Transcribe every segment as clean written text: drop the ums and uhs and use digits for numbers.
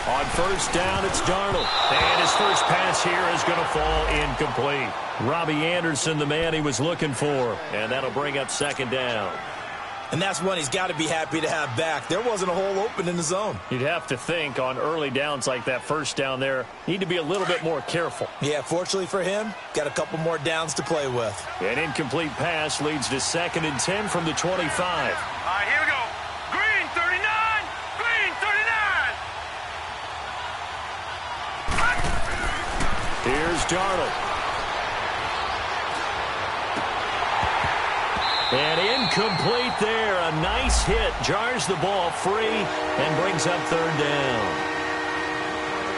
On first down, it's Darnold. And his first pass here is going to fall incomplete. Robbie Anderson, the man he was looking for. And that'll bring up second down. And that's one he's got to be happy to have back. There wasn't a hole open in the zone. You'd have to think on early downs like that first down there, need to be a little bit more careful. Yeah, fortunately for him, got a couple more downs to play with. An incomplete pass leads to 2nd and 10 from the 25. All right, here we go. Green 39! Green 39! Here's Darnold. And incomplete there. A nice hit. Jars the ball free and brings up 3rd down.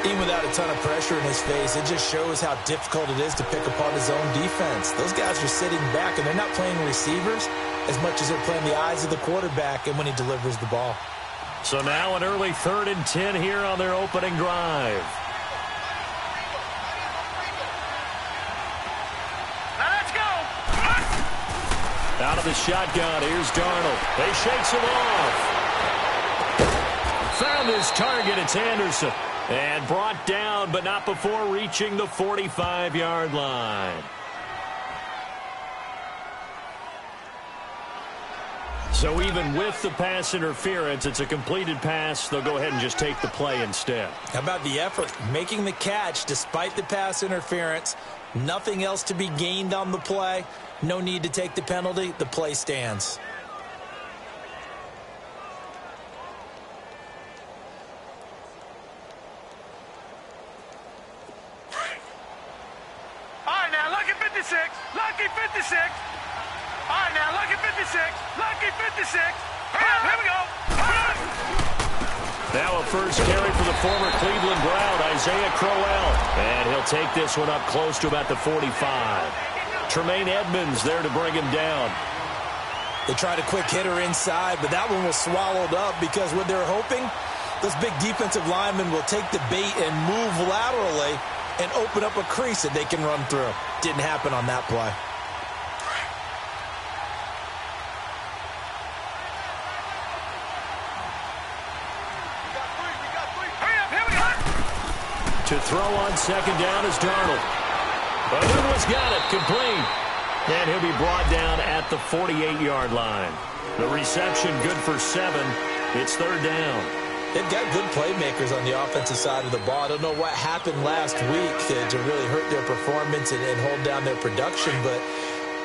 Even without a ton of pressure in his face, it just shows how difficult it is to pick apart his own defense. Those guys are sitting back, and they're not playing receivers as much as they're playing the eyes of the quarterback and when he delivers the ball. So now an early 3rd and 10 here on their opening drive. Out of the shotgun, here's Darnold. They shakes him off. Found his target, it's Anderson. And brought down, but not before reaching the 45-yard line. So even with the pass interference, it's a completed pass. They'll go ahead and just take the play instead. How about the effort? Making the catch despite the pass interference. Nothing else to be gained on the play. No need to take the penalty. The play stands. All right, now, lucky 56. Lucky 56. All right, now, lucky 56. Lucky 56. Here we go. Now a first carry for the former Cleveland Brown, Isaiah Crowell. And he'll take this one up close to about the 45. Tremaine Edmonds there to bring him down. They tried a quick hitter inside, but that one was swallowed up because what they're hoping, those big defensive linemen will take the bait and move laterally and open up a crease that they can run through. Didn't happen on that play. To throw on second down is Darnold. Balloon's got it, complete. And he'll be brought down at the 48-yard line. The reception good for 7. It's 3rd down. They've got good playmakers on the offensive side of the ball. I don't know what happened last week to really hurt their performance and hold down their production, but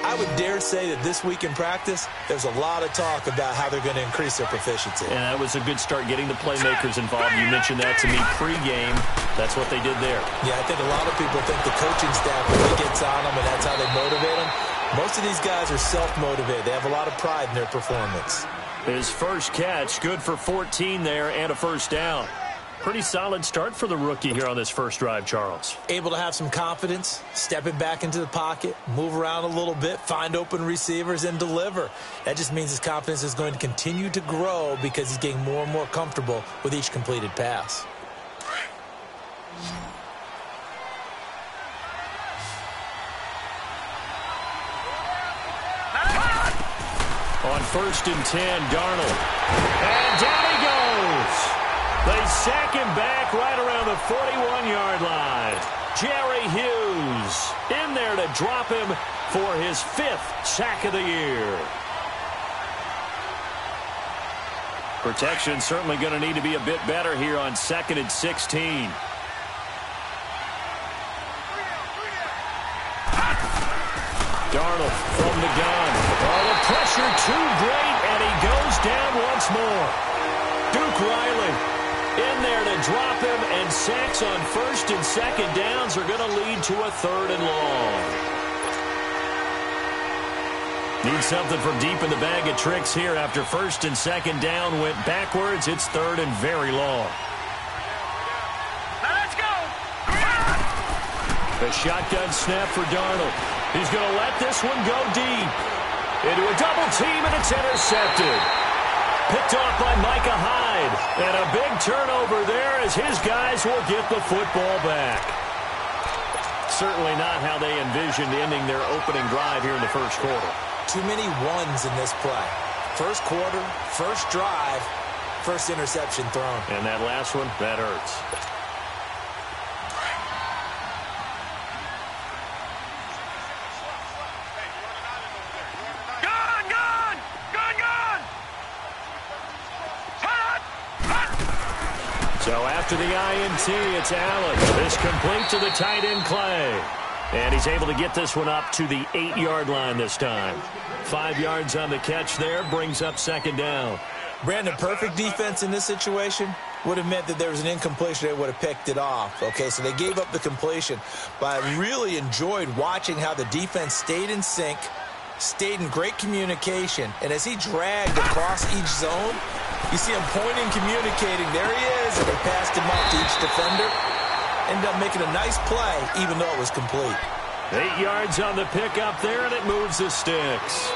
I would dare say that this week in practice, there's a lot of talk about how they're going to increase their proficiency. And that was a good start getting the playmakers involved. You mentioned that to me pregame. That's what they did there. Yeah, I think a lot of people think the coaching staff really gets on them and that's how they motivate them. Most of these guys are self-motivated. They have a lot of pride in their performance. His first catch, good for 14 there and a first down. Pretty solid start for the rookie here on this first drive, Charles. Able to have some confidence, stepping back into the pocket, move around a little bit, find open receivers, and deliver. That just means his confidence is going to continue to grow because he's getting more and more comfortable with each completed pass. On 1st and 10, Darnold. And down he goes. They sack him back right around the 41-yard line. Jerry Hughes in there to drop him for his 5th sack of the year. Protection certainly going to need to be a bit better here on 2nd and 16. Darnold from the gun. Oh, the pressure too great, and he goes down once more. Duke Riley in there to drop him, and sacks on 1st and 2nd downs are going to lead to a 3rd and long. Need something from deep in the bag of tricks here after 1st and 2nd down went backwards. It's 3rd and very long. Now let's go. The shotgun snap for Darnold. He's going to let this one go deep. Into a double team, and it's intercepted. Picked off by Micah Hyde. And a big turnover there as his guys will get the football back. Certainly not how they envisioned ending their opening drive here in the first quarter. Too many ones in this play. First quarter, first drive, first interception thrown. And that last one, that hurts. So after the INT, it's Allen. This complete to the tight end, Clay. And he's able to get this one up to the 8-yard line this time. 5 yards on the catch there, brings up second down. Brandon, perfect defense in this situation would have meant that there was an incompletion. They would have picked it off. Okay, so they gave up the completion. But I really enjoyed watching how the defense stayed in sync, stayed in great communication. And as he dragged across each zone, you see him pointing, communicating. There he is. And they passed him off to each defender. Ended up making a nice play, even though it was complete. 8 yards on the pickup there, and it moves the sticks.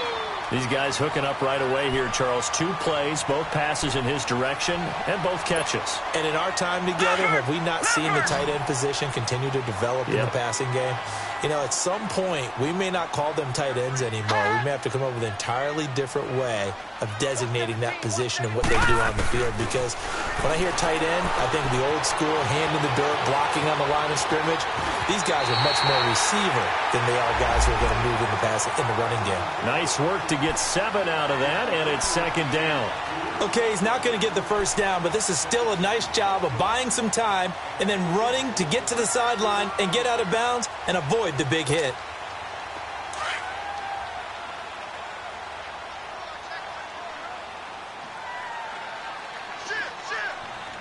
These guys hooking up right away here, Charles. 2 plays, both passes in his direction, and both catches. And in our time together, have we not seen the tight end position continue to develop in the passing game? You know, at some point, we may not call them tight ends anymore. We may have to come up with an entirely different way of designating that position and what they do on the field. Because when I hear tight end, I think of the old school, hand in the dirt, blocking on the line of scrimmage. These guys are much more receiver than they are guys who are going to move in the passing, in the running game. Nice work to get 7 out of that, and it's second down. Okay, he's not going to get the first down, but this is still a nice job of buying some time and then running to get to the sideline and get out of bounds and avoid the big hit.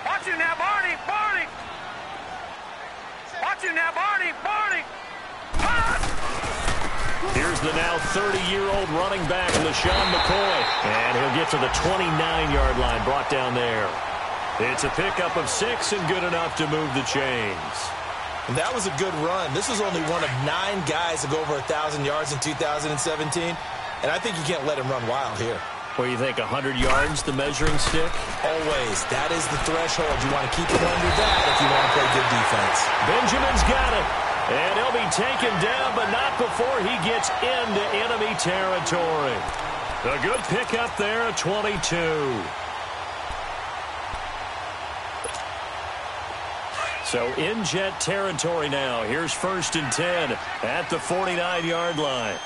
Watch you now, Barney! Barney! Watch you now, Barney! Barney! Here's the now 30-year-old running back, LaShawn McCoy. And he'll get to the 29-yard line, brought down there. It's a pickup of 6 and good enough to move the chains. And that was a good run. This was only one of 9 guys to go over 1,000 yards in 2017. And I think you can't let him run wild here. What do you think, 100 yards, the measuring stick? Always. That is the threshold. You want to keep him under that if you want to play good defense. Benjamin's got it. And he'll be taken down, but not before he gets into enemy territory. A good pickup there at 22. So in jet territory now. Here's 1st and 10 at the 49-yard line.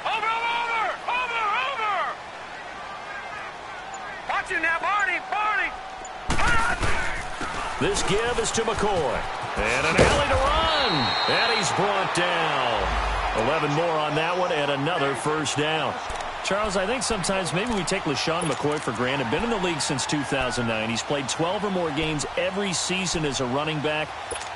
Over! Watch you now, Barney! Barney! This give is to McCoy. And an alley to run. And he's brought down. 11 more on that one and another first down. Charles, I think sometimes maybe we take LaShawn McCoy for granted. Been in the league since 2009. He's played 12 or more games every season as a running back.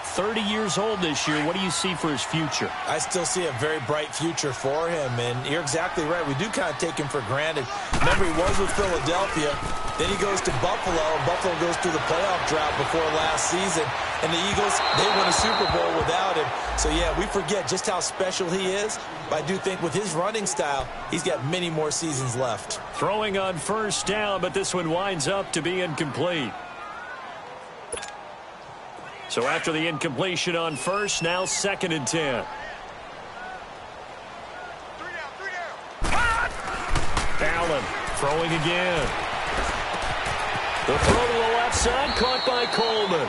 30 years old this year. What do you see for his future? I still see a very bright future for him, and you're exactly right. We do kind of take him for granted. Remember, he was with Philadelphia. Then he goes to Buffalo, and Buffalo goes through the playoff drought before last season. And the Eagles, they won a Super Bowl without him. So, yeah, we forget just how special he is. But I do think with his running style, he's got many more seasons left. Throwing on first down, but this one winds up to be incomplete. So after the incompletion on first, now 2nd and 10. Allen throwing again. The throw to the left side, caught by Coleman.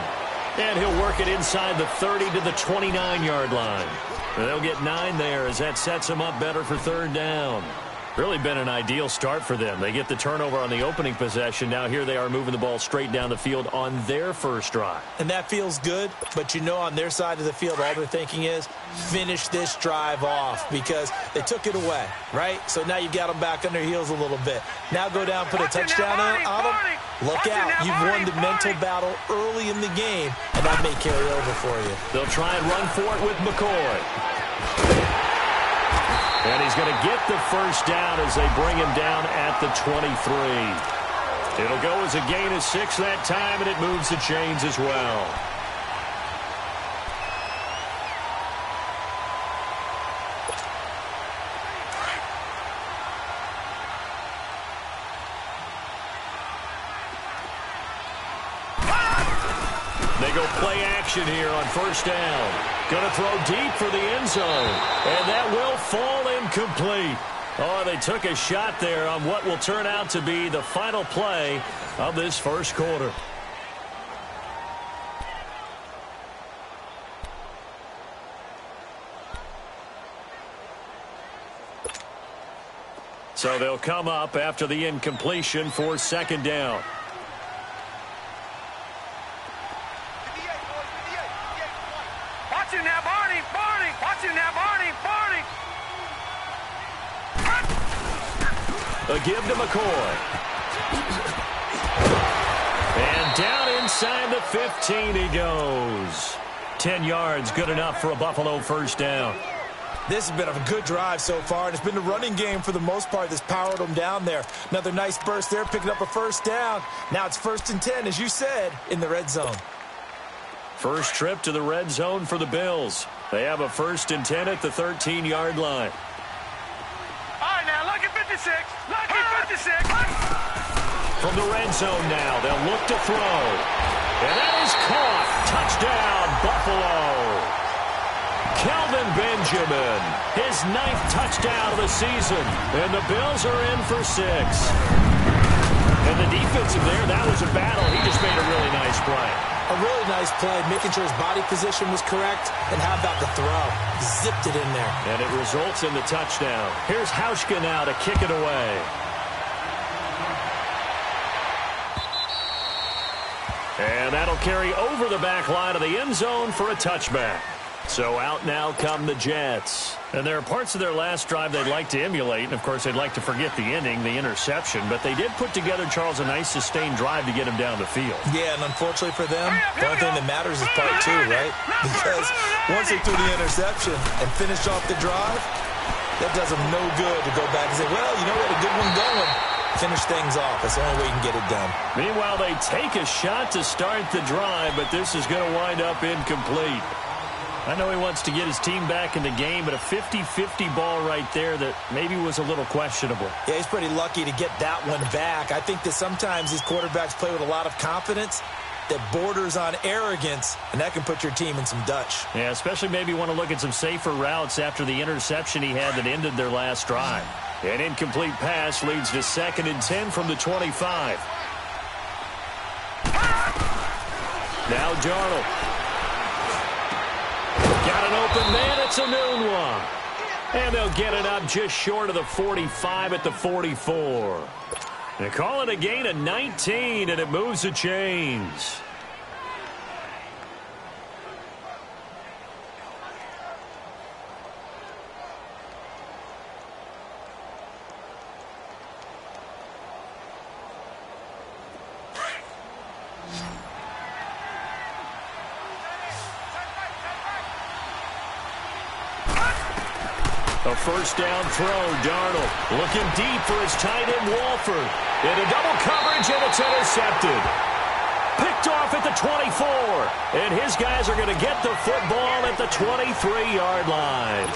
And he'll work it inside the 30 to the 29-yard line. They'll get 9 there as that sets them up better for 3rd down. Really been an ideal start for them. They get the turnover on the opening possession. Now here they are moving the ball straight down the field on their first drive. And that feels good, but you know on their side of the field all they're thinking is finish this drive off because they took it away, right? So now you've got them back on their heels a little bit. Now go down, put a touchdown on them. Look out. You've won the mental battle early in the game, and that may carry over for you. They'll try and run for it with McCoy. And he's going to get the first down as they bring him down at the 23. It'll go as a gain of 6 that time, and it moves the chains as well. They go play action here on first down. Going to throw deep for the end zone. And that will fall incomplete. Oh, they took a shot there on what will turn out to be the final play of this first quarter. So they'll come up after the incompletion for second down. Watch him now, Barney. Watch him now, Barney. A give to McCoy. And down inside the 15 he goes. 10 yards, good enough for a Buffalo first down. This has been a good drive so far, and it's been the running game for the most part that's powered them down there. Another nice burst there, picking up a first down. Now it's 1st and 10, as you said, in the red zone. First trip to the red zone for the Bills. They have a 1st and 10 at the 13-yard line. All right, now, lucky 56. Lucky 56. From the red zone now, they'll look to throw. And that is caught. Touchdown, Buffalo. Kelvin Benjamin, his 9th touchdown of the season. And the Bills are in for 6. And the defensive there, that was a battle. He just made a really nice play. A really nice play, making sure his body position was correct. And how about the throw? Zipped it in there. And it results in the touchdown. Here's Hauschka now to kick it away. And that'll carry over the back line of the end zone for a touchback. So out now come the Jets. And there are parts of their last drive they'd like to emulate. And, of course, they'd like to forget the ending, the interception. But they did put together, Charles, a nice sustained drive to get him down the field. Yeah, and unfortunately for them, the only thing that matters is part 2, right? Because once they threw the interception and finished off the drive, that does them no good to go back and say, well, you know what, a good one going. Finish things off. That's the only way you can get it done. Meanwhile, they take a shot to start the drive, but this is going to wind up incomplete. I know he wants to get his team back in the game, but a 50-50 ball right there that maybe was a little questionable. Yeah, he's pretty lucky to get that one back. I think that sometimes these quarterbacks play with a lot of confidence that borders on arrogance, and that can put your team in some Dutch. Yeah, especially maybe want to look at some safer routes after the interception he had that ended their last drive. An incomplete pass leads to 2nd and 10 from the 25. Now Darnold. Got an open man. It's a noon one. And they'll get it up just short of the 45 at the 44. They call it a gain of 19, and it moves the chains. A first down throw, Darnold looking deep for his tight end, Walford. In a double coverage, and it's intercepted. Picked off at the 24. And his guys are going to get the football at the 23-yard line.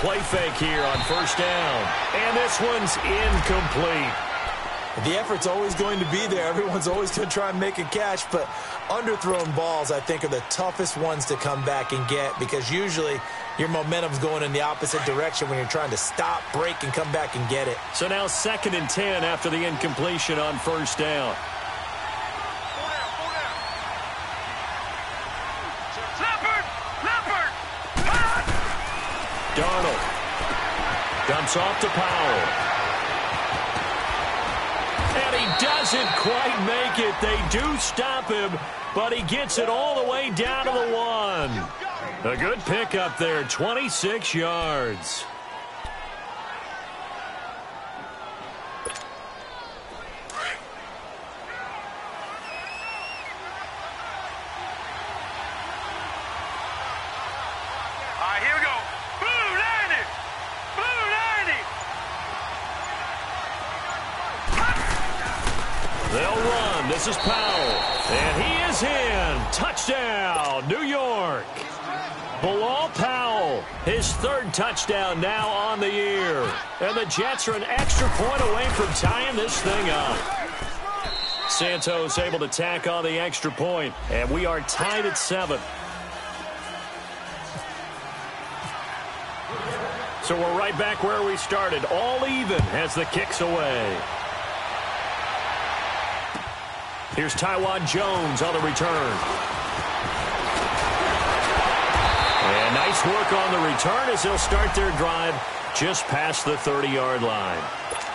Play fake here on first down. And this one's incomplete. The effort's always going to be there. Everyone's always going to try and make a catch, but underthrown balls, I think, are the toughest ones to come back and get because usually your momentum's going in the opposite direction when you're trying to stop, break, and come back and get it. So now 2nd and 10 after the incompletion on first down. Darnold dumps off to Powell. And he doesn't quite make it. They do stop him, but he gets it all the way down to the 1. A good pickup there, 26 yards. This is Powell, and he is is in. Touchdown, New York. Bilal Powell, his third touchdown now on the year. And the Jets are an extra point away from tying this thing up. Santos able to tack on the extra point, and we are tied at 7. So we're right back where we started, all even as the kick's away. Here's Taiwan Jones on the return. And nice work on the return as they'll start their drive just past the 30-yard line.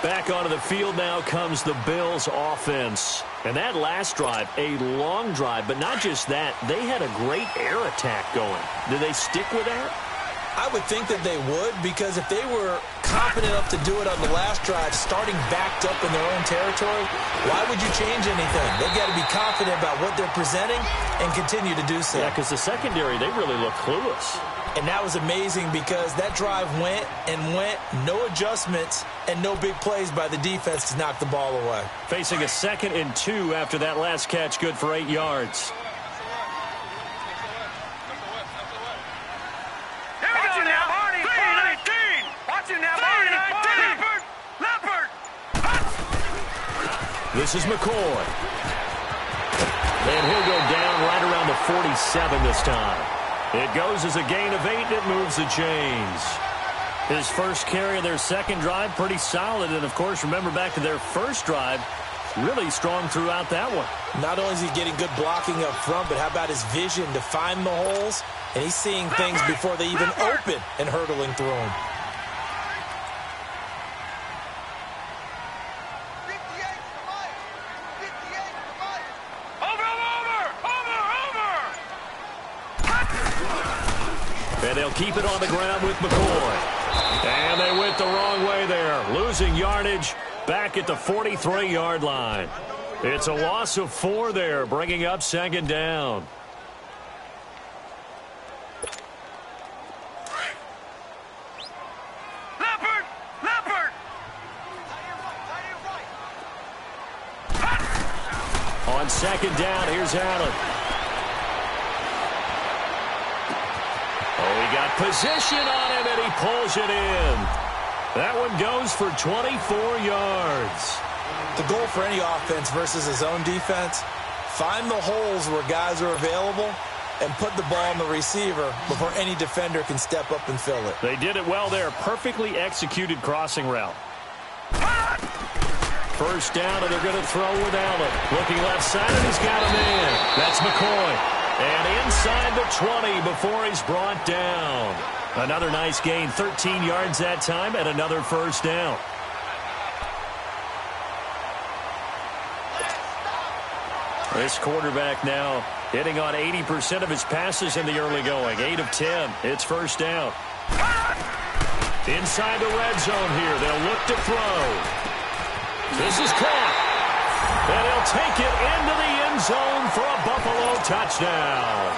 Back onto the field now comes the Bills offense. And that last drive, a long drive, but not just that, they had a great air attack going. Did they stick with that? I would think that they would, because if they were confident enough to do it on the last drive, starting backed up in their own territory, why would you change anything? They've got to be confident about what they're presenting and continue to do so. Yeah, because the secondary, they really look clueless. And that was amazing because that drive went and went, no adjustments, and no big plays by the defense to knock the ball away. Facing a 2nd and 2 after that last catch, good for 8 yards. Watch it now, Barney. 319. Watch it now, Barney. Leopard. This is McCoy. And he'll go down right around the 47 this time. It goes as a gain of 8, and it moves the chains. His first carry of their second drive, pretty solid. And, of course, remember back to their first drive, really strong throughout that one. Not only is he getting good blocking up front, but how about his vision to find the holes? And he's seeing things before they even open and hurdling through them. And they'll keep it on the ground with McCoy. And they went the wrong way there, losing yardage back at the 43-yard line. It's a loss of 4 there, bringing up 2nd down. Leopard. On 2nd down, here's Allen. Oh, he got position on him, and he pulls it in. That one goes for 24 yards. The goal for any offense versus his own defense, find the holes where guys are available and put the ball on the receiver before any defender can step up and fill it. They did it well there. Perfectly executed crossing route. First down, and they're going to throw with Allen. Looking left side, and he's got a man. That's McCoy. And inside the 20 before he's brought down. Another nice gain, 13 yards that time, and another first down. This quarterback now hitting on 80% of his passes in the early going. 8 of 10. It's first down. Inside the red zone here. They'll look to throw. This is caught. And he'll take it into the end zone for a Buffalo touchdown.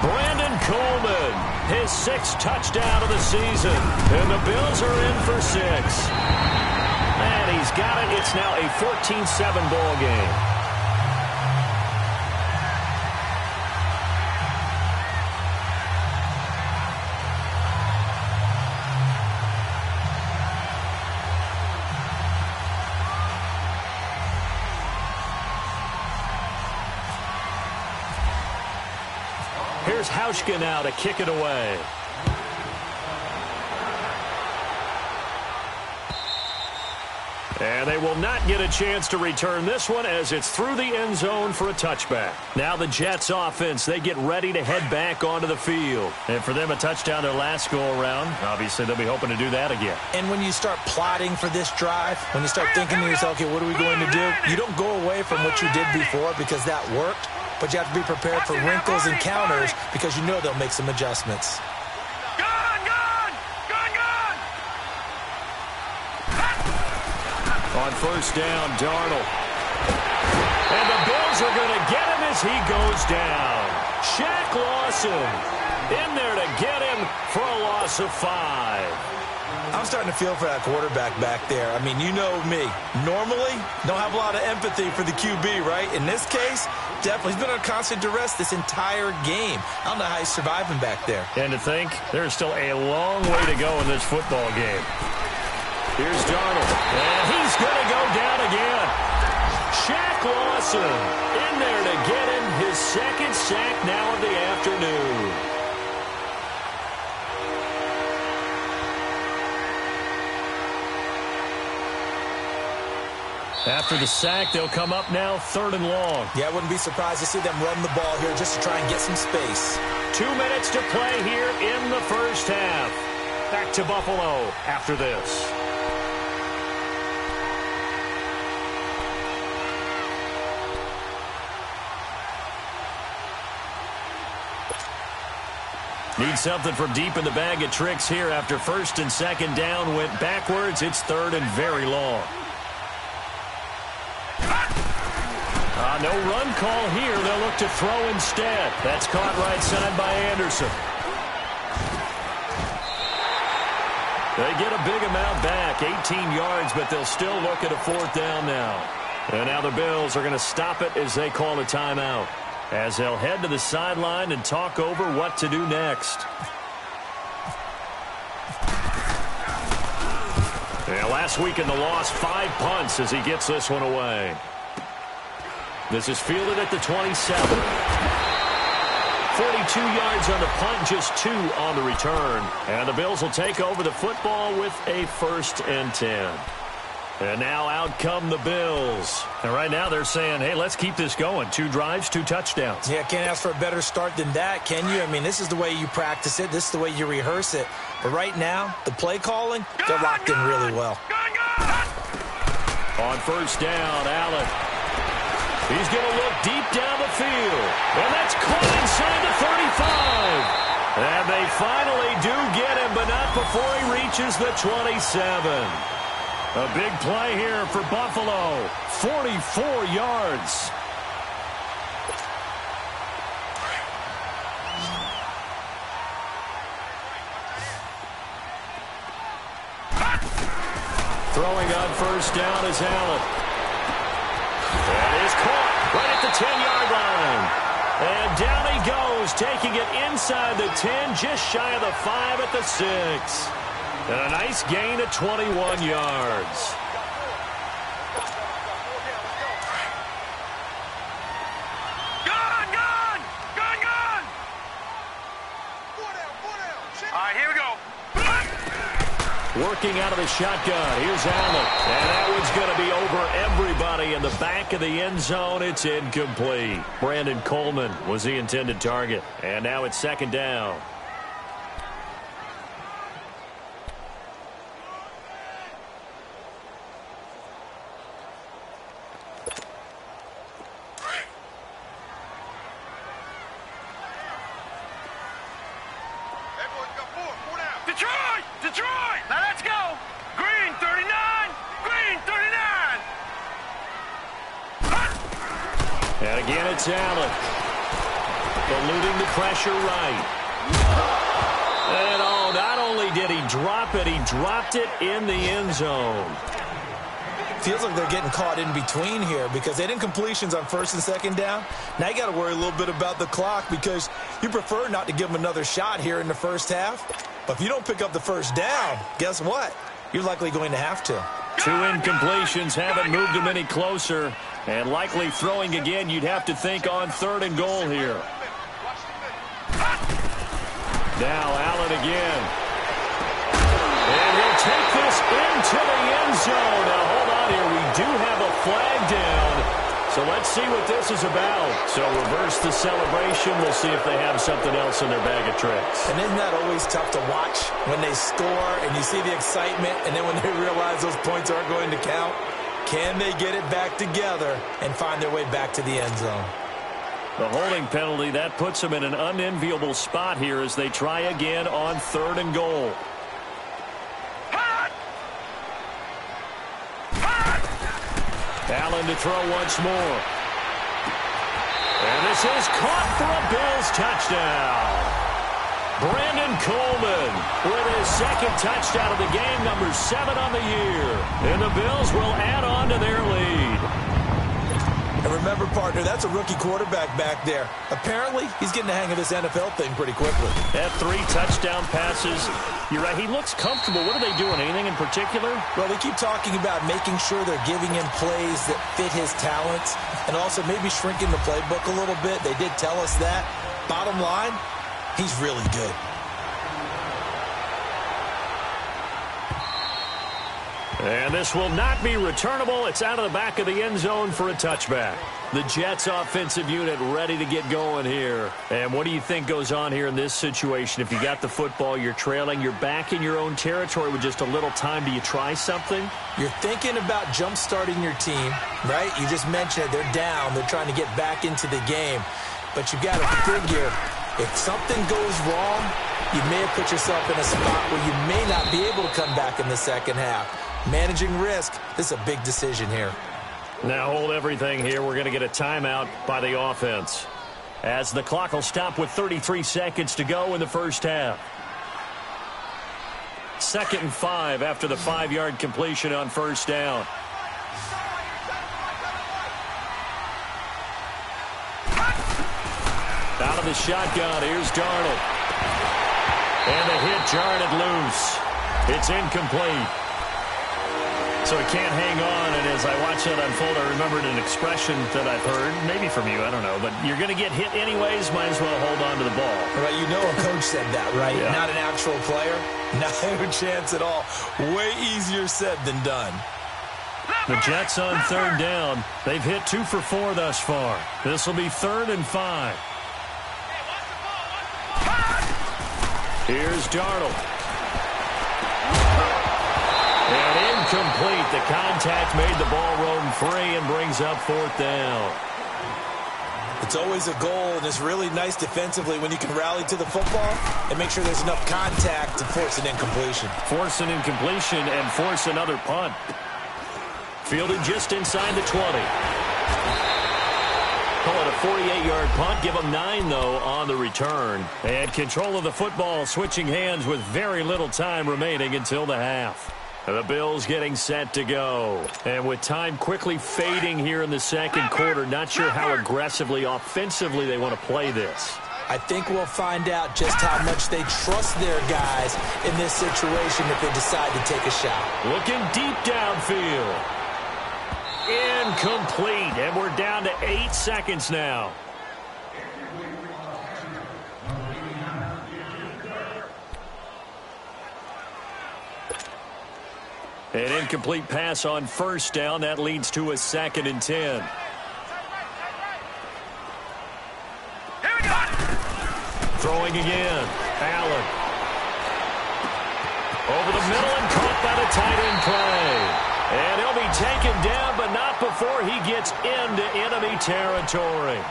Brandon Coleman, his 6th touchdown of the season. And the Bills are in for 6. And he's got it. It's now a 14-7 ball game. Here's Hauschka now to kick it away. And they will not get a chance to return this one as it's through the end zone for a touchback. Now the Jets offense, they get ready to head back onto the field. And for them, a touchdown their last go-around. Obviously, they'll be hoping to do that again. And when you start plotting for this drive, when you start thinking to yourself, okay, what are we going to do? You don't go away from what you did before because that worked. But you have to be prepared for wrinkles and counters because you know they'll make some adjustments. On first down, Darnold. And the Bills are going to get him as he goes down. Shaq Lawson in there to get him for a loss of 5. I'm starting to feel for that quarterback back there. I mean, you know me. Normally, don't have a lot of empathy for the QB, right? In this case, definitely. He's been on constant duress this entire game. I don't know how he's surviving back there. And to think, there's still a long way to go in this football game. Here's Darnold. And he's going to go down again. Shaq Lawson in there to get him his second sack now of the afternoon. After the sack, they'll come up now 3rd and long. Yeah, I wouldn't be surprised to see them run the ball here just to try and get some space. 2 minutes to play here in the first half. Back to Buffalo after this. Need something from deep in the bag of tricks here after 1st and 2nd down went backwards. It's 3rd and very long. No run call here. They'll look to throw instead. That's caught right side by Anderson. They get a big amount back, 18 yards, but they'll still look at a 4th down now. And now the Bills are going to stop it as they call a timeout, as they'll head to the sideline and talk over what to do next. Yeah, last week in the loss, 5 punts as he gets this one away. This is fielded at the 27. 42 yards on the punt, just 2 on the return. And the Bills will take over the football with a 1st and 10. And now out come the Bills. And right now they're saying, hey, let's keep this going. 2 drives, 2 touchdowns. Yeah, can't ask for a better start than that, can you? I mean, this is the way you practice it. This is the way you rehearse it. But right now, the play calling, they're locked in really well. On 1st down, Allen. He's going to look deep down the field. And that's caught inside the 35. And they finally do get him, but not before he reaches the 27. A big play here for Buffalo. 44 yards. Throwing on 1st down is Allen. That is caught right at the 10-yard line. And down he goes, taking it inside the 10, just shy of the 5 at the 6. And a nice gain of 21 yards. Gone! All right, here we go. Working out of the shotgun. Here's Allen. And that one's going to be over everybody in the back of the end zone. It's incomplete. Brandon Coleman was the intended target. And now it's 2nd down. Detroit! Now let's go! Green 39! Green 39! And again, it's Allen. Eluding the pressure right. And oh, not only did he drop it, he dropped it in the end zone. Feels like they're getting caught in between here because they didn't completions on 1st and 2nd down. Now you got to worry a little bit about the clock because you prefer not to give them another shot here in the first half. But if you don't pick up the 1st down, guess what? You're likely going to have to. 2 incompletions haven't moved him any closer. And likely throwing again, you'd have to think on 3rd and goal here. Now Allen again. And he'll take this into the end zone. Now hold on here. We do have a flag down. So let's see what this is about. So reverse the celebration. We'll see if they have something else in their bag of tricks. And isn't that always tough to watch when they score and you see the excitement and then when they realize those points aren't going to count? Can they get it back together and find their way back to the end zone? The holding penalty, that puts them in an unenviable spot here as they try again on 3rd and goal. Allen to throw once more. And this is caught for a Bills touchdown. Brandon Coleman with his second touchdown of the game, number 7 on the year. And the Bills will add on to their lead. And remember, partner, that's a rookie quarterback back there. Apparently, he's getting the hang of this NFL thing pretty quickly. Had 3 touchdown passes. You're right, he looks comfortable. What are they doing? Anything in particular? Well, they keep talking about making sure they're giving him plays that fit his talents and also maybe shrinking the playbook a little bit. They did tell us that. Bottom line, he's really good. And this will not be returnable. It's out of the back of the end zone for a touchback. The Jets offensive unit ready to get going here. And what do you think goes on here in this situation? If you got the football, you're trailing, you're back in your own territory with just a little time. Do you try something? You're thinking about jump-starting your team, right? You just mentioned it. They're down. They're trying to get back into the game. But you got to figure, if something goes wrong, you may have put yourself in a spot where you may not be able to come back in the second half. Managing risk, this is a big decision here. Now hold everything here. We're going to get a timeout by the offense, as the clock will stop with 33 seconds to go in the first half. 2nd and 5 after the 5-yard completion on first down. Out of the shotgun, here's Darnold. And the hit jarred it loose. It's incomplete. So he can't hang on, and as I watch that unfold, I remembered an expression that I've heard, maybe from you, I don't know, but you're going to get hit anyways, might as well hold on to the ball. Right, you know a coach said that, right? Yeah. Not an actual player. Not a chance at all. Way easier said than done. The Jets on 3rd down. They've hit 2 for 4 thus far. This will be 3rd and 5. Here's Darnold. And incomplete. The contact made the ball roam free and brings up 4th down. It's always a goal, and it's really nice defensively when you can rally to the football and make sure there's enough contact to force an incompletion. Force an incompletion and force another punt. Fielded just inside the 20. Call it a 48-yard punt. Give them 9, though, on the return. And control of the football switching hands with very little time remaining until the half. The Bills getting set to go. And with time quickly fading here in the second quarter, not sure how aggressively, offensively they want to play this. I think we'll find out just how much they trust their guys in this situation if they decide to take a shot. Looking deep downfield. Incomplete. And we're down to 8 seconds now. An incomplete pass on first down. That leads to a 2nd and 10. Throwing again. Allen. Over the middle and caught by the tight end play. And he'll be taken down, but not before he gets into enemy territory.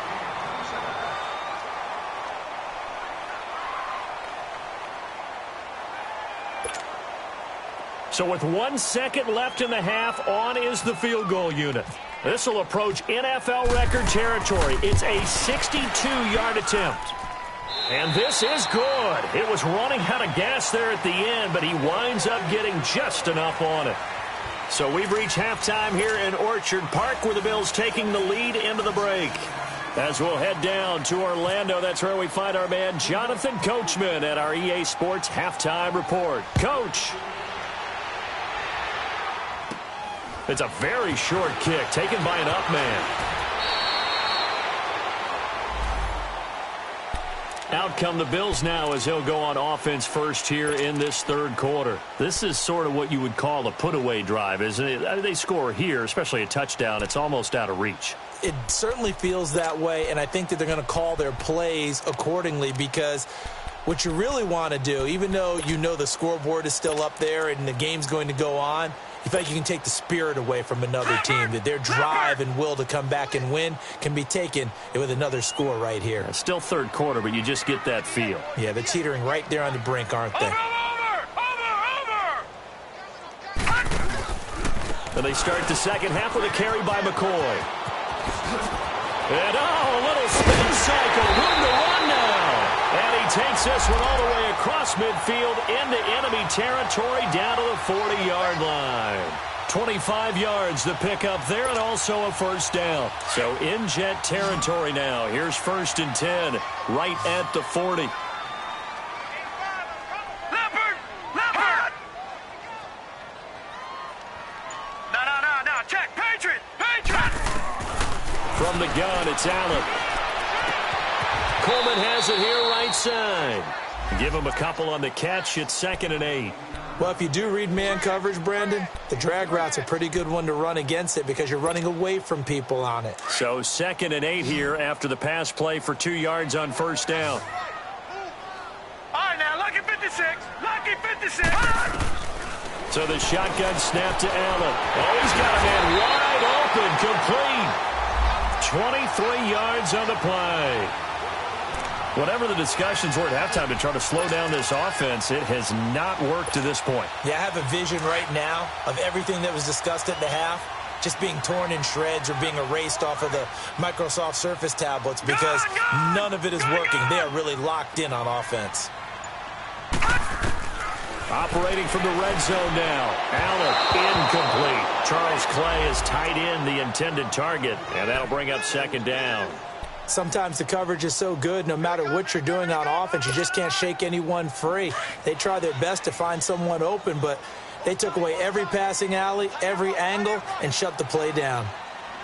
So with 1 second left in the half, on is the field goal unit. This will approach NFL record territory. It's a 62-yard attempt. And this is good. It was running out of gas there at the end, but he winds up getting just enough on it. So we've reached halftime here in Orchard Park, where the Bills taking the lead into the break. As we'll head down to Orlando, that's where we find our man Jonathan Coachman at our EA Sports Halftime Report. Coach. It's a very short kick taken by an up man. Out come the Bills now as he'll go on offense first here in this 3rd quarter. This is sort of what you would call a put-away drive, isn't it? They score here, especially a touchdown. It's almost out of reach. It certainly feels that way, and I think that they're going to call their plays accordingly, because what you really want to do, even though you know the scoreboard is still up there and the game's going to go on, you feel like you can take the spirit away from another team, that their drive and will to come back and win can be taken with another score right here. It's still 3rd quarter, but you just get that feel. Yeah, they're teetering right there on the brink, aren't they? And they start the second half with a carry by McCoy. And a little spin cycle, room to run now. And he takes this one all the way across midfield into enemy territory down to the 40-yard line. 25 yards the pickup there and also a first down. So in Jet territory now. Here's 1st and 10 right at the 40. Leopard! Leopard! No. Check. Patriot! Patriot! From the gun, it's Allen. Coleman has it here right side. Give him a couple on the catch. It's 2nd and 8. Well, if you do read man coverage, Brandon, the drag route's a pretty good one to run against it because you're running away from people on it. So 2nd and 8 here after the pass play for 2 yards on first down. All right, now, lucky 56. Lucky 56. So the shotgun snap to Allen. Oh, he's got a man wide open, complete. 23 yards on the play. Whatever the discussions were at halftime to try to slow down this offense, it has not worked to this point. Yeah, I have a vision right now of everything that was discussed at the half just being torn in shreds or being erased off of the Microsoft Surface tablets because none of it is working. They are really locked in on offense. Operating from the red zone now. Allen incomplete. Charles Clay has tied in the intended target, and that'll bring up 2nd down. Sometimes the coverage is so good, no matter what you're doing on offense, you just can't shake anyone free. They try their best to find someone open, but they took away every passing alley, every angle, and shut the play down.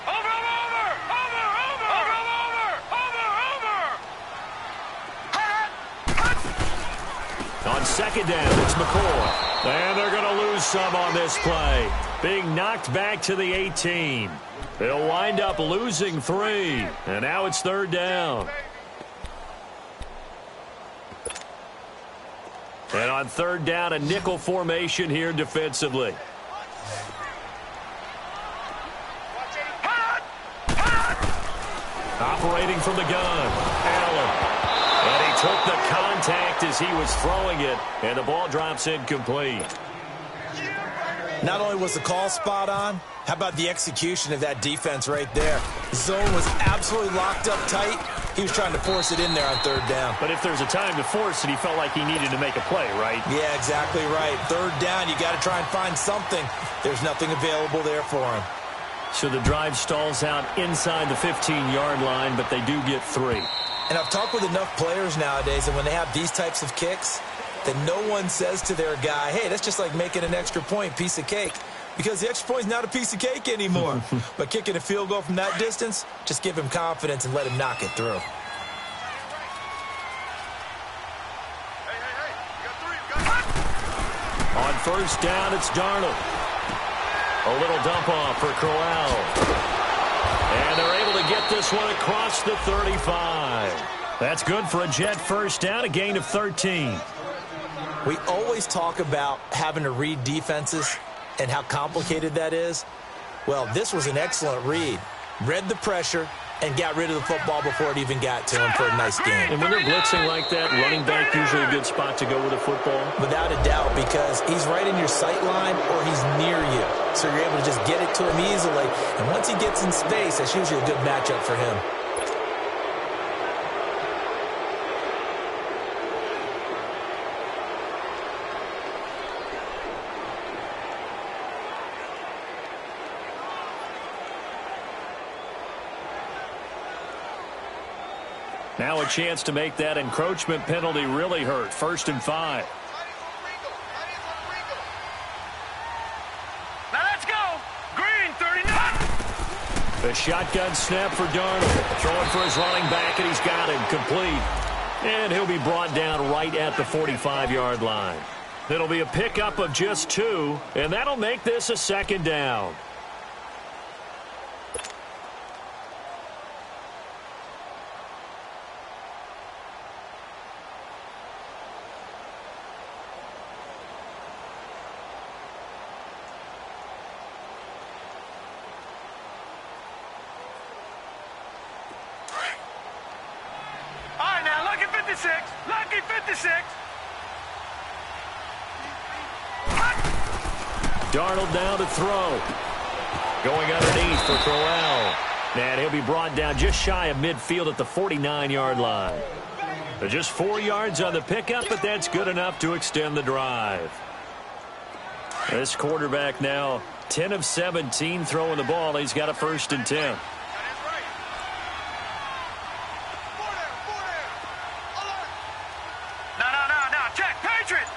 Over! On 2nd down, it's McCoy. And they're going to lose some on this play. Being knocked back to the 18. They'll wind up losing 3. And now it's 3rd down. And on 3rd down, a nickel formation here defensively. Operating from the gun, Allen. And he took the contact as he was throwing it, and the ball drops incomplete. Not only was the call spot on, how about the execution of that defense right there? The zone was absolutely locked up tight. He was trying to force it in there on 3rd down. But if there's a time to force it, he felt like he needed to make a play, right? Yeah, exactly right. 3rd down, you got to try and find something. There's nothing available there for him. So the drive stalls out inside the 15-yard line, but they do get 3. And I've talked with enough players nowadays, and when they have these types of kicks, that no one says to their guy, hey, that's just like making an extra point, piece of cake. Because the extra point is not a piece of cake anymore. But kicking a field goal from that distance, just give him confidence and let him knock it through. On 1st down, it's Darnold. A little dump off for Crowell. And they're able to get this one across the 35. That's good for a Jet 1st down, a gain of 13. We always talk about having to read defenses and how complicated that is. Well, this was an excellent read. Read the pressure and got rid of the football before it even got to him for a nice game. And when they're blitzing like that, running back usually a good spot to go with a football? Without a doubt, because he's right in your sight line or he's near you. So you're able to just get it to him easily. And once he gets in space, that's usually a good matchup for him. Now a chance to make that encroachment penalty really hurt. 1st and 5. Now let's go. Green, 39. The shotgun snap for Darnold. Throwing for his running back, and he's got him complete. And he'll be brought down right at the 45-yard line. It'll be a pickup of just 2, and that'll make this a 2nd down. Lucky 56. Darnold down to throw. Going underneath for Crowell. And he'll be brought down just shy of midfield at the 49-yard line. Just 4 yards on the pickup, but that's good enough to extend the drive. This quarterback now 10 of 17 throwing the ball. He's got a 1st and 10. No. Check. Patriot.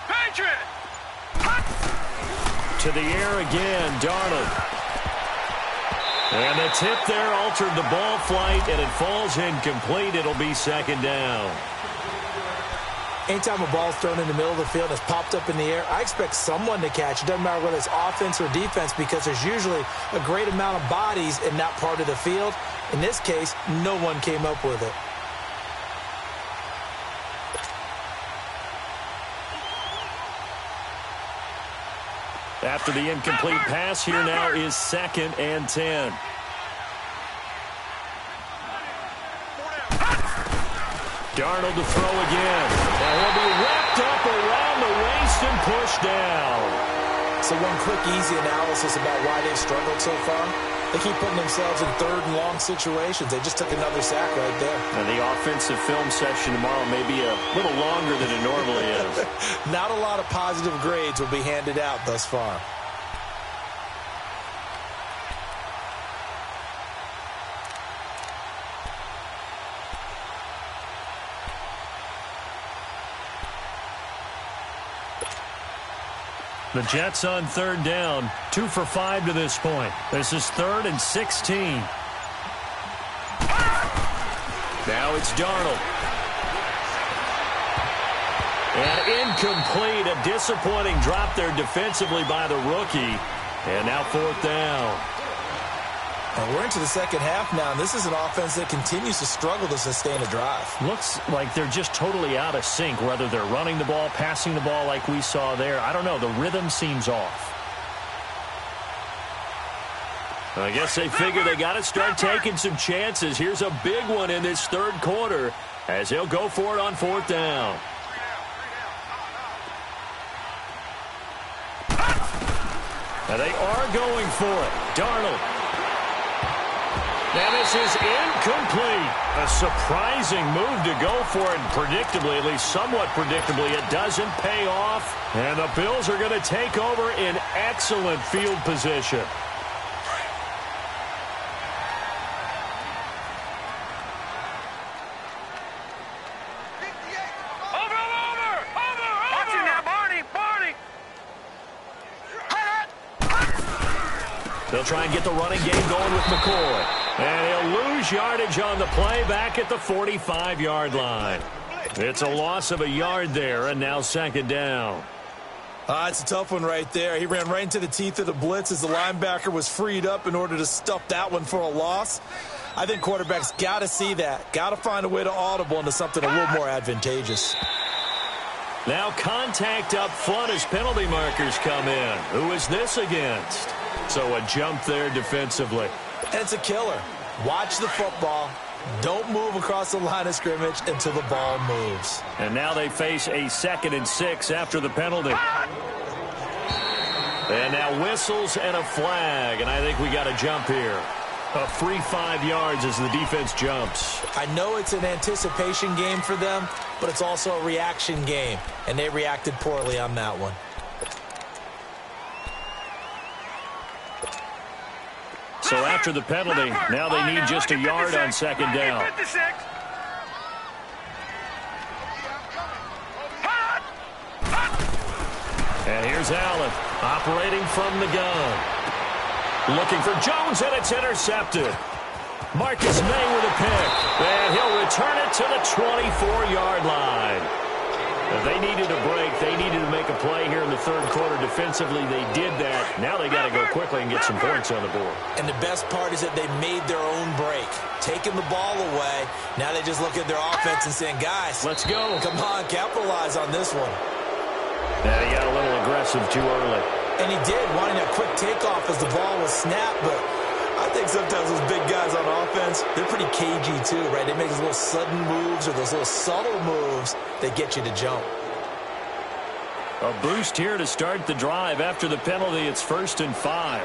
To the air again, Darnold. And the tip there altered the ball flight, and it falls incomplete. It'll be 2nd down. Anytime a ball's thrown in the middle of the field and it's popped up in the air, I expect someone to catch. It doesn't matter whether it's offense or defense because there's usually a great amount of bodies in that part of the field. In this case, no one came up with it. After the incomplete pass, here now is 2nd and 10. Darnold to throw again. And he'll be wrapped up around the waist and pushed down. So one quick, easy analysis about why they've struggled so far. They keep putting themselves in 3rd and long situations. They just took another sack right there. And the offensive film session tomorrow may be a little longer than it normally is. Not a lot of positive grades will be handed out thus far. The Jets on 3rd down, 2 for 5 to this point. This is 3rd and 16. Now it's Darnold. And incomplete, a disappointing drop there defensively by the rookie. And now 4th down. And we're into the 2nd half now, and this is an offense that continues to struggle to sustain a drive. Looks like they're just totally out of sync, whether they're running the ball, passing the ball like we saw there. I don't know. The rhythm seems off. I guess they figure they got to start taking some chances. Here's a big one in this 3rd quarter as he'll go for it on 4th down. And they are going for it. Darnold. Now this is incomplete. A surprising move to go for it. Predictably, at least somewhat predictably, it doesn't pay off. And the Bills are going to take over in excellent field position. Over! Watch it now, Barney! They'll try and get the running game going with McCoy. And he'll lose yardage on the play back at the 45-yard line. It's a loss of a yard there, and now 2nd down. It's a tough one right there. He ran right into the teeth of the blitz as the linebacker was freed up in order to stuff that one for a loss. I think quarterbacks got to see that. Got to find a way to audible into something a little more advantageous. Now contact up front as penalty markers come in. Who is this against? So a jump there defensively. And it's a killer. Watch the football. Don't move across the line of scrimmage until the ball moves. And now they face a 2nd and 6 after the penalty. And now whistles and a flag. And I think we got a jump here. A free 5 yards as the defense jumps. I know it's an anticipation game for them, but it's also a reaction game. And they reacted poorly on that one. So after the penalty, now they need just a yard on 2nd down. And here's Allen operating from the gun. Looking for Jones, and it's intercepted. Marcus May with a pick. And he'll return it to the 24-yard line. They needed a break. They needed to make a play here in the 3rd quarter defensively. They did that. Now they got to go quickly and get some points on the board. And the best part is that they made their own break. Taking the ball away. Now they just look at their offense and saying, guys, let's go. Come on, capitalize on this one. Yeah, he got a little aggressive too early. And he did, wanting a quick takeoff as the ball was snapped, but I think sometimes those big guys on offense, they're pretty cagey too, right? They make those little sudden moves or those little subtle moves that get you to jump. A boost here to start the drive. After the penalty, it's 1st and 5.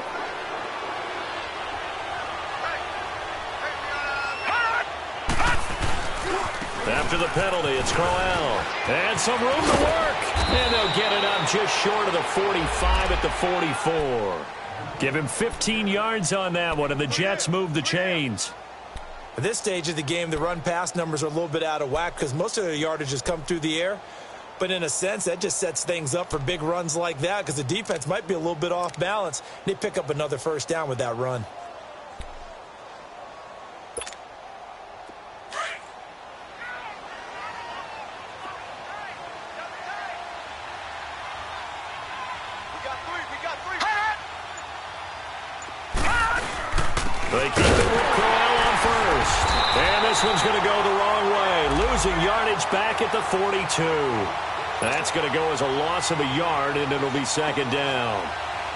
After the penalty, it's Crowell. And some room to work. And they'll get it up just short of the 45 at the 44. Give him 15 yards on that one, and the Jets move the chains. At this stage of the game, the run-pass numbers are a little bit out of whack because most of their yardage has come through the air. But in a sense, that just sets things up for big runs like that because the defense might be a little bit off balance. They pick up another first down with that run. They keep it with Crowell on first. And this one's going to go the wrong way. Losing yardage back at the 42. That's going to go as a loss of a yard, and it'll be second down.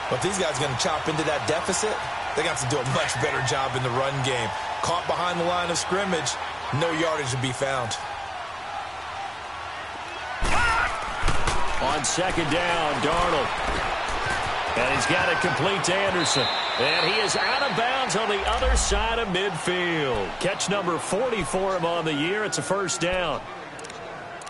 But these guys are going to chop into that deficit. They got to do a much better job in the run game. Caught behind the line of scrimmage, no yardage to be found. On second down, Darnold. And he's got it complete to Anderson. And he is out of bounds on the other side of midfield. Catch number 40 for him on the year. It's a first down.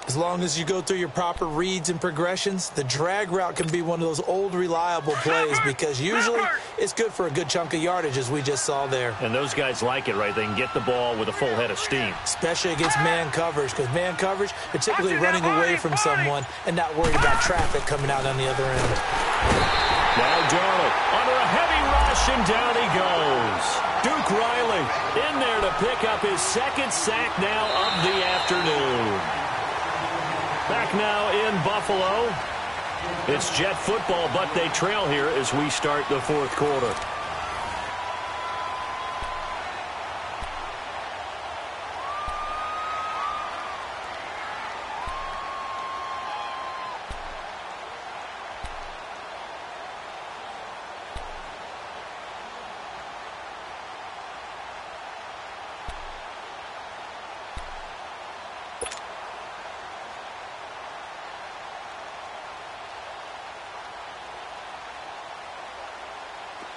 As long as you go through your proper reads and progressions, the drag route can be one of those old reliable plays because usually it's good for a good chunk of yardage, as we just saw there. And those guys like it, right? They can get the ball with a full head of steam. Especially against man coverage, because man coverage, they're typically running away from someone and not worried about traffic coming out on the other end. Now Darnold under a heavy rush, and down he goes. Duke Riley in there to pick up his second sack now of the afternoon. Back now in Buffalo. It's Jet football, but they trail here as we start the fourth quarter.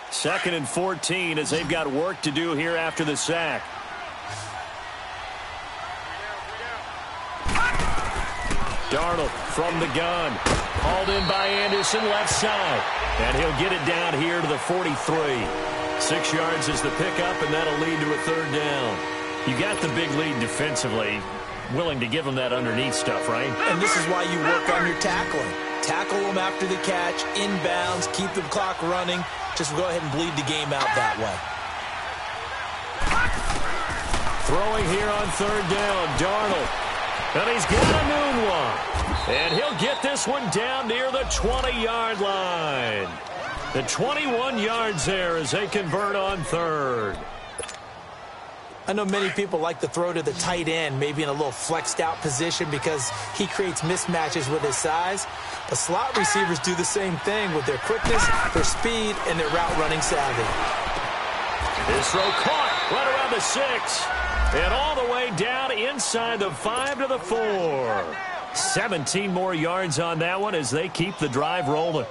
Second and 14 as they've got work to do here after the sack. Darnold from the gun. Hauled in by Anderson left side. And he'll get it down here to the 43. 6 yards is the pickup, and that'll lead to a third down. You got the big lead defensively. Willing to give them that underneath stuff, right? And this is why you work on your tackling. Tackle them after the catch, inbounds, keep the clock running. Just go ahead and bleed the game out that way. Throwing here on third down, Darnold. And he's got a moonwalk. And he'll get this one down near the 20-yard line. The 21 yards there as they convert on third. I know many people like to throw to the tight end, maybe in a little flexed out position because he creates mismatches with his size. But slot receivers do the same thing with their quickness, their speed, and their route running savvy. This throw caught right around the 6. And all the way down inside the 5 to the 4. 17 more yards on that one as they keep the drive rolling.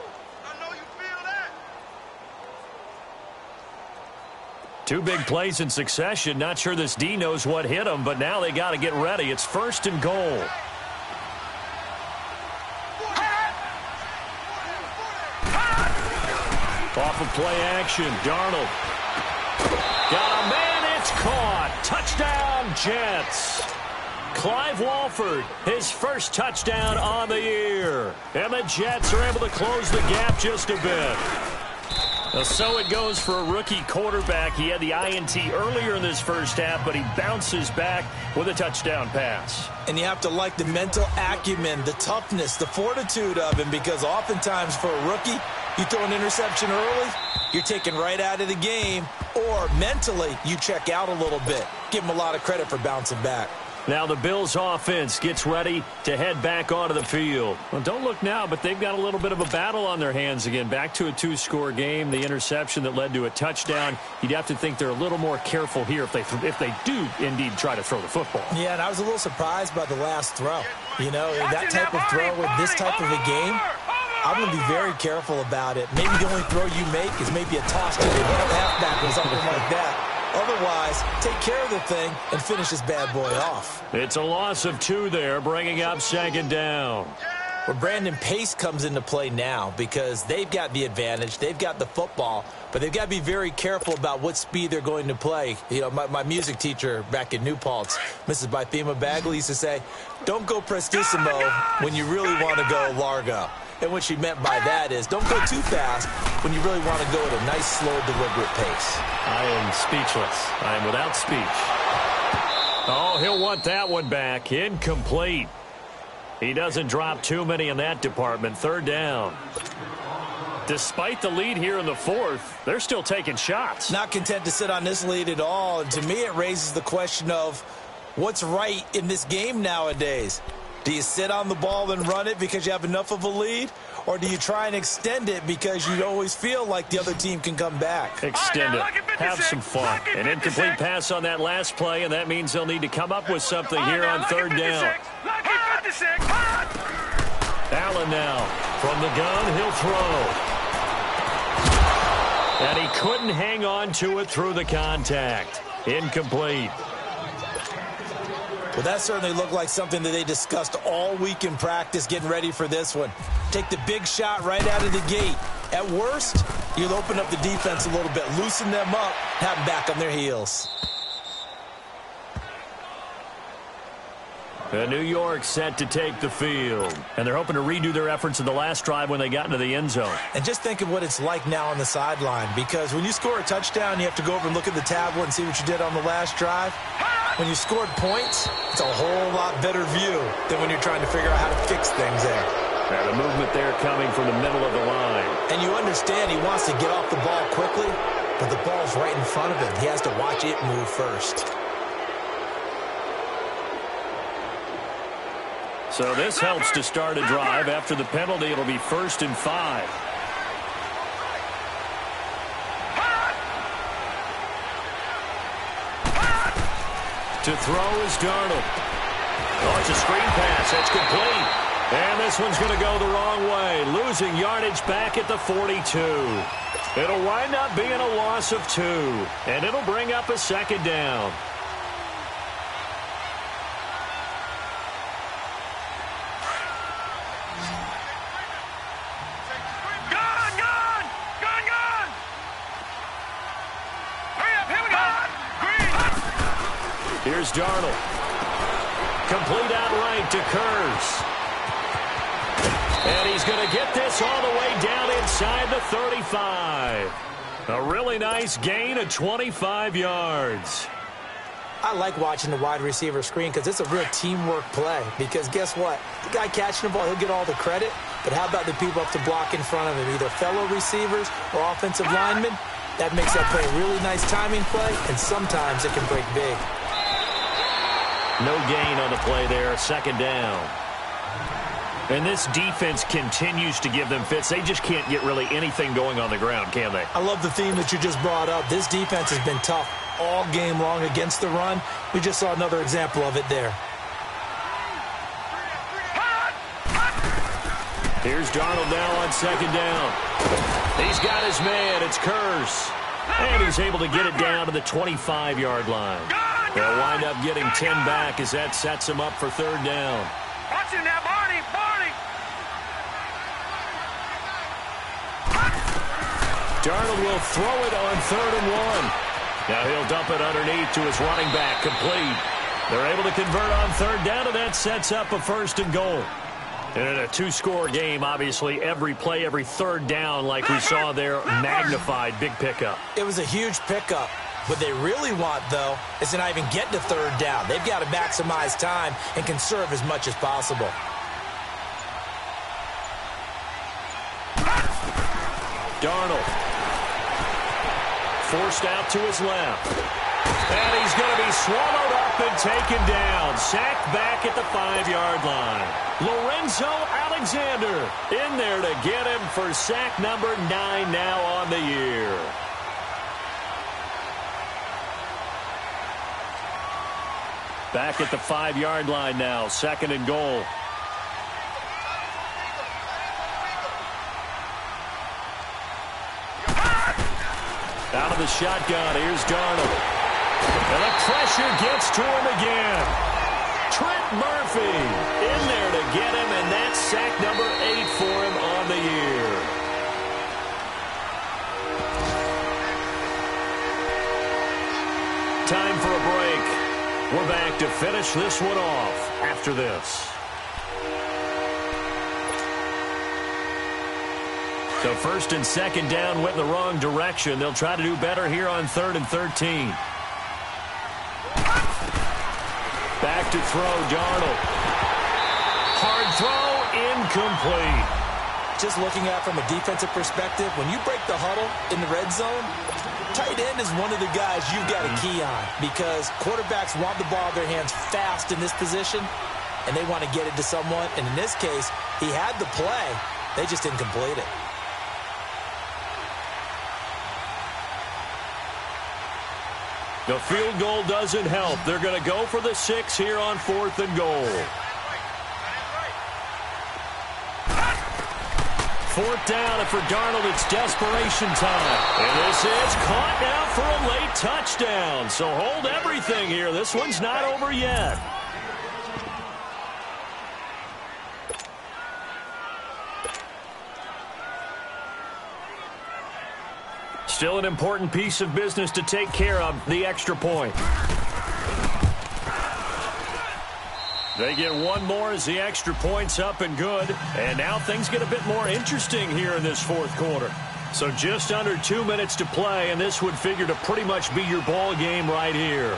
Two big plays in succession. Not sure this D knows what hit him, but now they got to get ready. It's first and goal. Off of play action, Darnold. Got a man, it's caught. Touchdown, Jets. Clive Walford, his first touchdown on the year. And the Jets are able to close the gap just a bit. So it goes for a rookie quarterback. He had the INT earlier in this first half, but he bounces back with a touchdown pass. And you have to like the mental acumen, the toughness, the fortitude of him, because oftentimes for a rookie, you throw an interception early, you're taken right out of the game, or mentally you check out a little bit. Give him a lot of credit for bouncing back. Now the Bills offense gets ready to head back onto the field. Well, don't look now, but they've got a little bit of a battle on their hands again. Back to a 2-score game. The interception that led to a touchdown. You'd have to think they're a little more careful here if they do indeed try to throw the football. Yeah, and I was a little surprised by the last throw. You know, that type of throw in this type of a game, I'm going to be very careful about it. Maybe the only throw you make is maybe a toss to the halfback or something like that. Otherwise, take care of the thing and finish this bad boy off. It's a loss of 2 there, bringing up second down. Well, Brandon, pace comes into play now because they've got the advantage. They've got the football, but they've got to be very careful about what speed they're going to play. You know, my music teacher back in New Paltz, Mrs. Bythema Bagley, used to say, don't go prestissimo when you really want to go largo. And what she meant by that is don't go too fast when you really want to go at a nice, slow, deliberate pace. I am speechless. I am without speech. Oh, he'll want that one back. Incomplete. He doesn't drop too many in that department. Third down. Despite the lead here in the fourth, they're still taking shots. Not content to sit on this lead at all. And to me, it raises the question of what's right in this game nowadays. Do you sit on the ball and run it because you have enough of a lead? Or do you try and extend it because you always feel like the other team can come back? Extend it. Have some fun. An incomplete pass on that last play, and that means they'll need to come up with something here on third down. Allen now. From the gun, he'll throw. And he couldn't hang on to it through the contact. Incomplete. Well, that certainly looked like something that they discussed all week in practice getting ready for this one. Take the big shot right out of the gate. At worst, you'll open up the defense a little bit, loosen them up, have them back on their heels. And New York set to take the field. And they're hoping to redo their efforts in the last drive when they got into the end zone. And just think of what it's like now on the sideline, because when you score a touchdown, you have to go over and look at the tablet and see what you did on the last drive. When you scored points, it's a whole lot better view than when you're trying to figure out how to fix things there. And the movement there coming from the middle of the line. And you understand he wants to get off the ball quickly, but the ball's right in front of him. He has to watch it move first. So this helps to start a drive. After the penalty, it'll be 1st and 5. To throw is Darnold. Oh, it's a screen pass. That's complete. And this one's going to go the wrong way. Losing yardage back at the 42. It'll wind up being a loss of 2. And it'll bring up a second down. Here's Darnold. Complete outright to Kurz. And he's going to get this all the way down inside the 35. A really nice gain of 25 yards. I like watching the wide receiver screen because it's a real teamwork play. Because guess what? The guy catching the ball, he'll get all the credit. But how about the people up to block in front of him, either fellow receivers or offensive linemen? That makes that play a really nice timing play, and sometimes it can break big. No gain on the play there, second down. And this defense continues to give them fits. They just can't get really anything going on the ground, can they? I love the theme that you just brought up. This defense has been tough all game long against the run. We just saw another example of it there. Here's Darnold now on second down. He's got his man. It's Kurz. And he's able to get it down to the 25-yard line. They'll wind up getting 10 back as that sets him up for third down. Watch him now, Barney. Darnold will throw it on 3rd and 1. Now he'll dump it underneath to his running back, complete. They're able to convert on third down, and that sets up a 1st and goal. And in a 2-score game, obviously, every play, every third down, like we saw there, magnified, big pickup. It was a huge pickup. What they really want, though, is to not even get to third down. They've got to maximize time and conserve as much as possible. Darnold. Forced out to his left. And he's going to be swallowed up and taken down. Sacked back at the 5-yard line. Lorenzo Alexander in there to get him for sack number 9 now on the year. Back at the 5-yard line now, 2nd and goal. Out of the shotgun, here's Darnold. And the pressure gets to him again. Trent Murphy in there to get him, and that's sack number 8 for him on the year. Time for a break. We're back to finish this one off after this. So first and second down went in the wrong direction. They'll try to do better here on 3rd and 13. Back to throw, Darnold. Hard throw, incomplete. Just looking at it from a defensive perspective, when you break the huddle in the red zone, tight end is one of the guys you've got to key on because quarterbacks want the ball in their hands fast in this position, and they want to get it to someone. And in this case, he had the play. They just didn't complete it. The field goal doesn't help. They're going to go for the 6 here on 4th and goal. 4th down, and for Darnold, it's desperation time. And this is caught now for a late touchdown. So hold everything here. This one's not over yet. Still an important piece of business to take care of, the extra point. They get one more as the extra point's up and good. And now things get a bit more interesting here in this 4th quarter. So just under 2 minutes to play, and this would figure to pretty much be your ball game right here.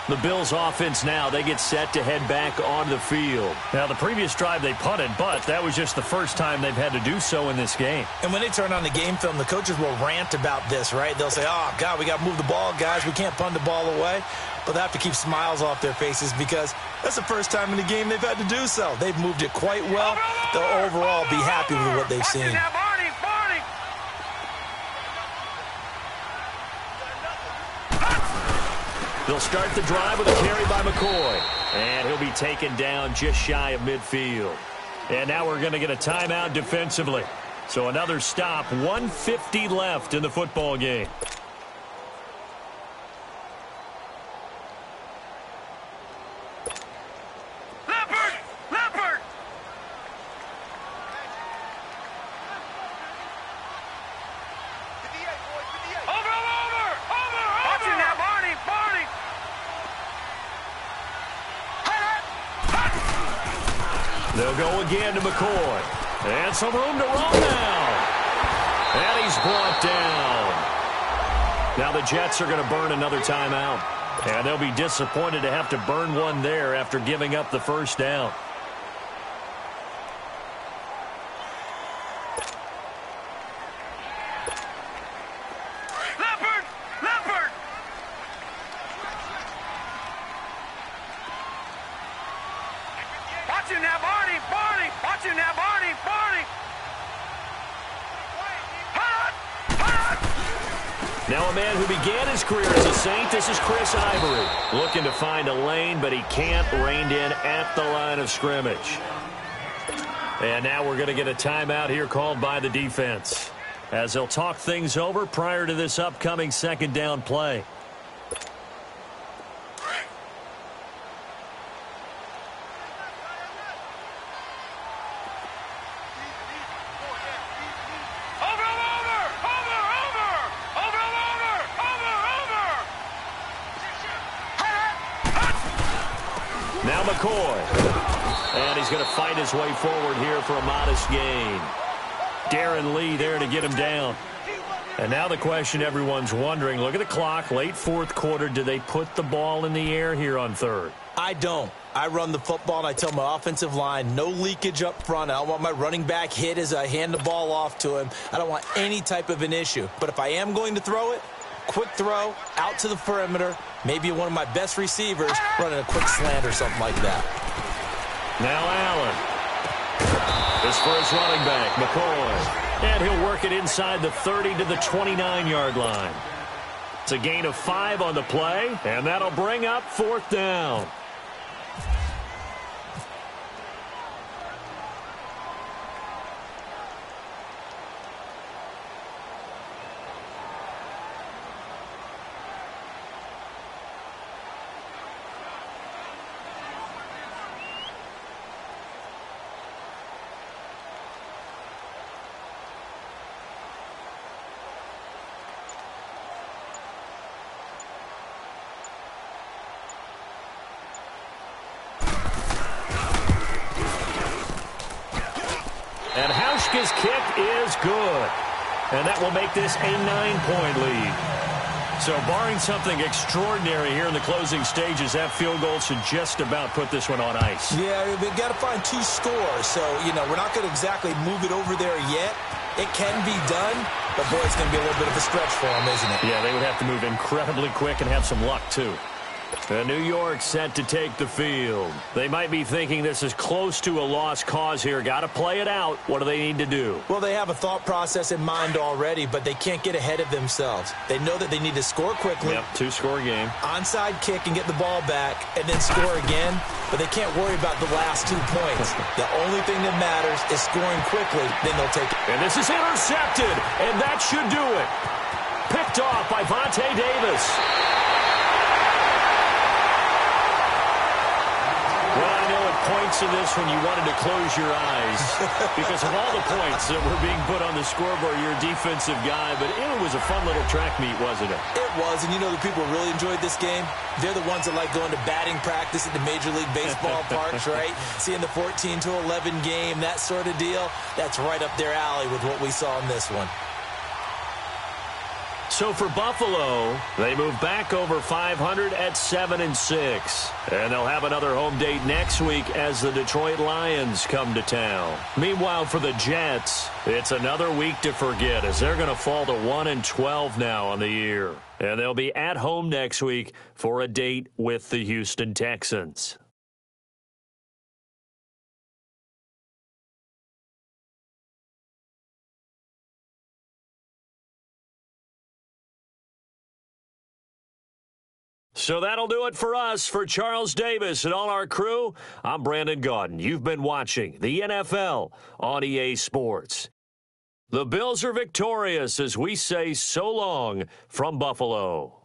The Bills offense now, they get set to head back onto the field. Now, the previous drive they punted, but that was just the first time they've had to do so in this game. And when they turn on the game film, the coaches will rant about this, right? They'll say, oh, God, we got to move the ball, guys. We can't punt the ball away. But they have to keep smiles off their faces because that's the first time in the game they've had to do so. They've moved it quite well. They'll overall be happy with what they've seen. They'll start the drive with a carry by McCoy. And he'll be taken down just shy of midfield. And now we're going to get a timeout defensively. So another stop, 1:50 left in the football game. They'll go again to McCoy. And some room to run now. And he's brought down. Now the Jets are going to burn another timeout. And they'll be disappointed to have to burn one there after giving up the first down. Now a man who began his career as a Saint, this is Chris Ivory. Looking to find a lane, but he can't. Reined in at the line of scrimmage. And now we're going to get a timeout here called by the defense, as they'll talk things over prior to this upcoming second down play. Now McCoy. And he's going to fight his way forward here for a modest gain. Darren Lee there to get him down. And now the question everyone's wondering, look at the clock, late 4th quarter. Do they put the ball in the air here on 3rd? I don't. I run the football, and I tell my offensive line, no leakage up front. I don't want my running back hit as I hand the ball off to him. I don't want any type of an issue. But if I am going to throw it, quick throw, out to the perimeter, maybe one of my best receivers running a quick slant or something like that. Now Allen. This for his running back, McCoy. And he'll work it inside the 30 to the 29-yard line. It's a gain of 5 on the play, and that'll bring up 4th down. And Hauschka's kick is good. And that will make this a 9-point lead. So barring something extraordinary here in the closing stages, that field goal should just about put this one on ice. Yeah, we've got to find 2 scores. So, we're not going to exactly move it over there yet. It can be done, but, boy, it's going to be a little bit of a stretch for them, isn't it? Yeah, they would have to move incredibly quick and have some luck, too. And New York set to take the field. They might be thinking this is close to a lost cause here. Got to play it out. What do they need to do? Well, they have a thought process in mind already, but they can't get ahead of themselves. They know that they need to score quickly. Yep, 2-score game. Onside kick and get the ball back and then score again, but they can't worry about the last 2 points. The only thing that matters is scoring quickly, then they'll take it. And this is intercepted, and that should do it. Picked off by Vontae Davis. Well, I know at points in this when you wanted to close your eyes because of all the points that were being put on the scoreboard. You're a defensive guy, but it was a fun little track meet, wasn't it? It was, and the people really enjoyed this game. They're the ones that like going to batting practice at the Major League Baseball parks, right? Seeing the 14-11 game, that sort of deal. That's right up their alley with what we saw in this one. So for Buffalo, they move back over 500 at 7-6. And they'll have another home date next week as the Detroit Lions come to town. Meanwhile, for the Jets, it's another week to forget as they're going to fall to 1-12 now on the year. And they'll be at home next week for a date with the Houston Texans. So that'll do it for us. For Charles Davis and all our crew, I'm Brandon Gaudin. You've been watching the NFL on EA Sports. The Bills are victorious as we say so long from Buffalo.